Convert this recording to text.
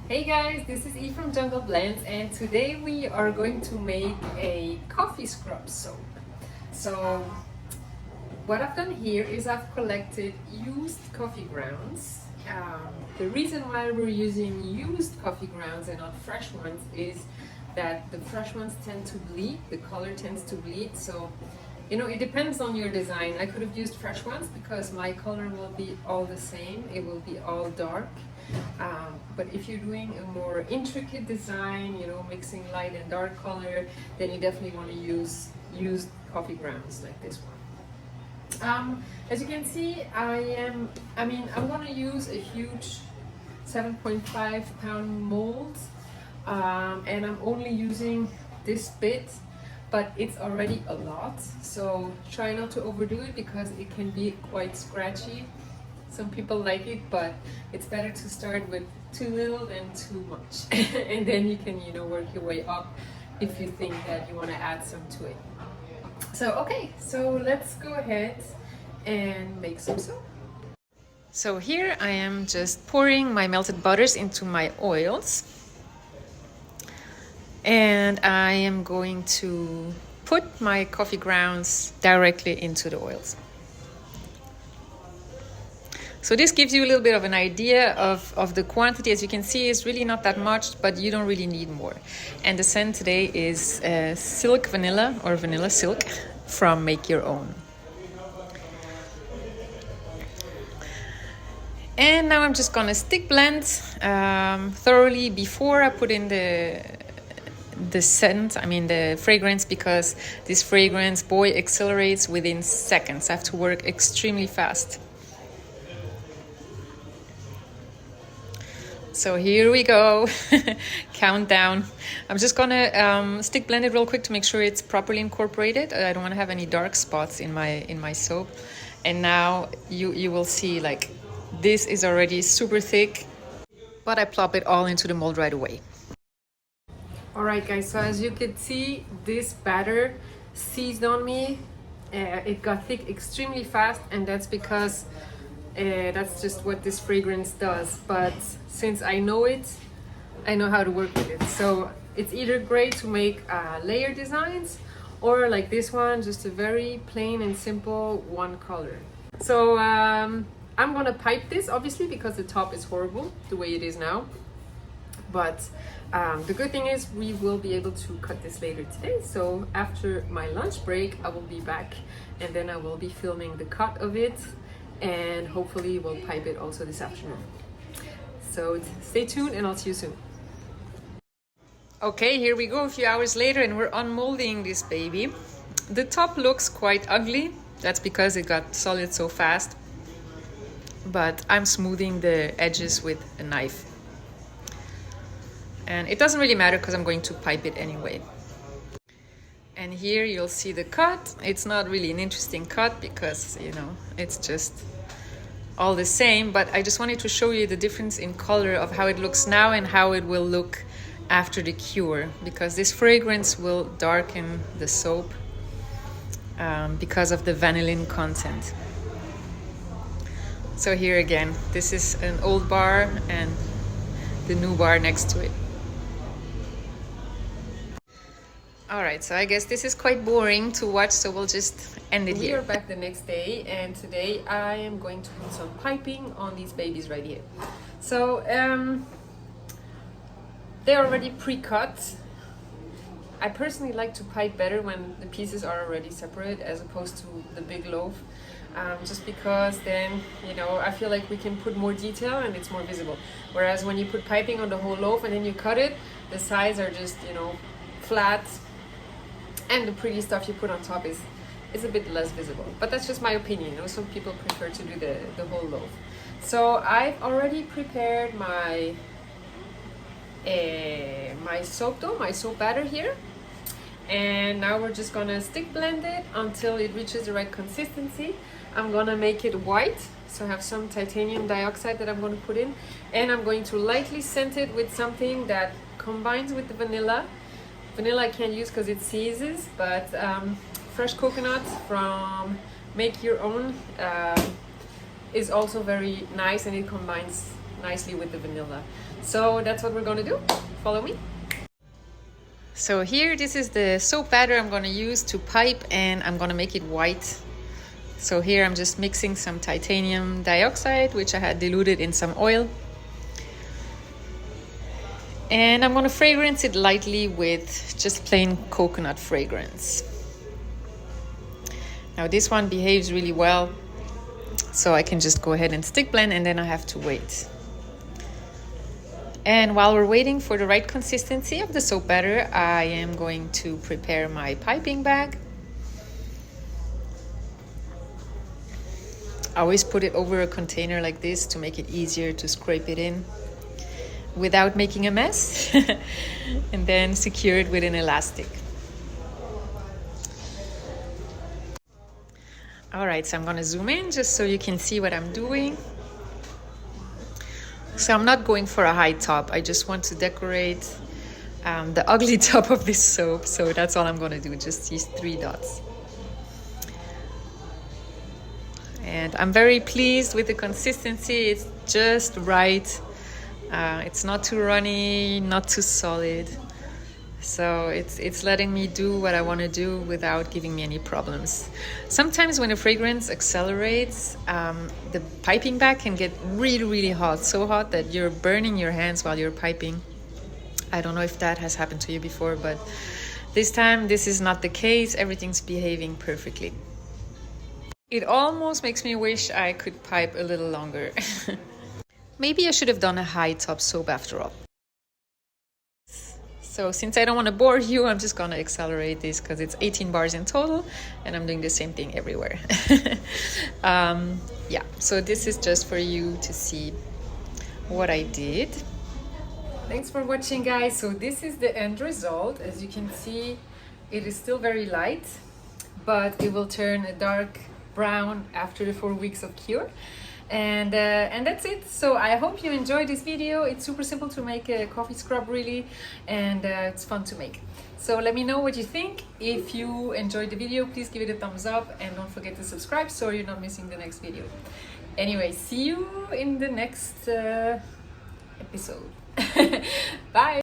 Hey guys, this is E from Jungle Blends, and today we are going to make a coffee scrub soap. So what I've done here is I've collected used coffee grounds. The reason why we're using used coffee grounds and not fresh ones is that the fresh ones tend to bleed, the color tends to bleed, so it depends on your design. I could have used fresh ones because my color will be all the same, it will be all dark. But if you're doing a more intricate design, mixing light and dark color, then you definitely want to use used coffee grounds like this one. As you can see, I'm going to use a huge 7.5 pound mold, and I'm only using this bit, but it's already a lot, so try not to overdo it because it can be quite scratchy. Some people like it, but it's better to start with too little than too much and then you can work your way up if you think that you want to add some to it. So okay, so let's go ahead and make some soap. So here I am just pouring my melted butters into my oils, and I am going to put my coffee grounds directly into the oils. So this gives you a little bit of an idea of the quantity. As you can see, it's really not that much, but you don't really need more. And the scent today is silk vanilla or vanilla silk from Make Your Own. And now I'm just gonna stick blend thoroughly before I put in the scent, the fragrance, because this fragrance, boy, accelerates within seconds. I have to work extremely fast. So here we go, countdown. I'm just gonna stick blend it real quick to make sure it's properly incorporated. I don't want to have any dark spots in my soap. And now you will see, like, this is already super thick, but I plop it all into the mold right away. All right, guys. So as you can see, this batter seized on me. It got thick extremely fast, and that's because that's just what this fragrance does. But since I know it, I know how to work with it. So it's either great to make layer designs, or like this one, just a very plain and simple one color. So I'm gonna pipe this, obviously, because the top is horrible the way it is now. But the good thing is we will be able to cut this later today. So after my lunch break, I will be back, and then I will be filming the cut of it, and hopefully we'll pipe it also this afternoon. So stay tuned and I'll see you soon. Okay, here we go a few hours later, and we're unmolding this baby. The top looks quite ugly. That's because it got solid so fast. But I'm smoothing the edges with a knife. And it doesn't really matter because I'm going to pipe it anyway. And here you'll see the cut. It's not really an interesting cut because, it's just all the same, but I just wanted to show you the difference in color of how it looks now and how it will look after the cure, because this fragrance will darken the soap because of the vanillin content. So here again, this is an old bar and the new bar next to it. All right, so I guess this is quite boring to watch, so we'll just end it here. We are back the next day, and today I am going to put some piping on these babies right here. So they're already pre-cut. I personally like to pipe better when the pieces are already separate as opposed to the big loaf, just because then, I feel like we can put more detail and it's more visible. Whereas when you put piping on the whole loaf and then you cut it, the sides are just, flat, and the pretty stuff you put on top is a bit less visible. But that's just my opinion. Some people prefer to do the whole loaf. So I've already prepared my my soap dough, my soap batter here, and now we're just gonna stick blend it until it reaches the right consistency. I'm gonna make it white, so I have some titanium dioxide that I'm going to put in, and I'm going to lightly scent it with something that combines with the vanilla. Vanilla I can't use because it seizes, but fresh coconut from Make Your Own is also very nice, and it combines nicely with the vanilla. So that's what we're gonna do. Follow me. So here, this is the soap batter I'm gonna use to pipe, and I'm gonna make it white. So here I'm just mixing some titanium dioxide, which I had diluted in some oil. And I'm gonna fragrance it lightly with just plain coconut fragrance. Now this one behaves really well, so I can just go ahead and stick blend, and then I have to wait. And while we're waiting for the right consistency of the soap batter, I am going to prepare my piping bag. I always put it over a container like this to make it easier to scrape it in without making a mess, and then secure it with an elastic. All right, so I'm gonna zoom in just so you can see what I'm doing. So I'm not going for a high top. I just want to decorate the ugly top of this soap. So that's all I'm gonna do, just these 3 dots. And I'm very pleased with the consistency. It's just right. It's not too runny, not too solid. So it's letting me do what I want to do without giving me any problems. Sometimes when a fragrance accelerates, the piping bag can get really, really hot. So hot that you're burning your hands while you're piping. I don't know if that has happened to you before, but this time this is not the case. Everything's behaving perfectly. It almost makes me wish I could pipe a little longer. Maybe I should have done a high top soap after all. So since I don't want to bore you, I'm just gonna accelerate this because it's 18 bars in total, and I'm doing the same thing everywhere. Yeah, so this is just for you to see what I did. Thanks for watching, guys. So this is the end result. As you can see, it is still very light, but it will turn a dark brown after the 4 weeks of cure. And that's it. So I hope you enjoyed this video. It's super simple to make a coffee scrub, really, and it's fun to make. So let me know what you think. If you enjoyed the video, please give it a thumbs up, and don't forget to subscribe so you're not missing the next video. Anyway, see you in the next episode. Bye.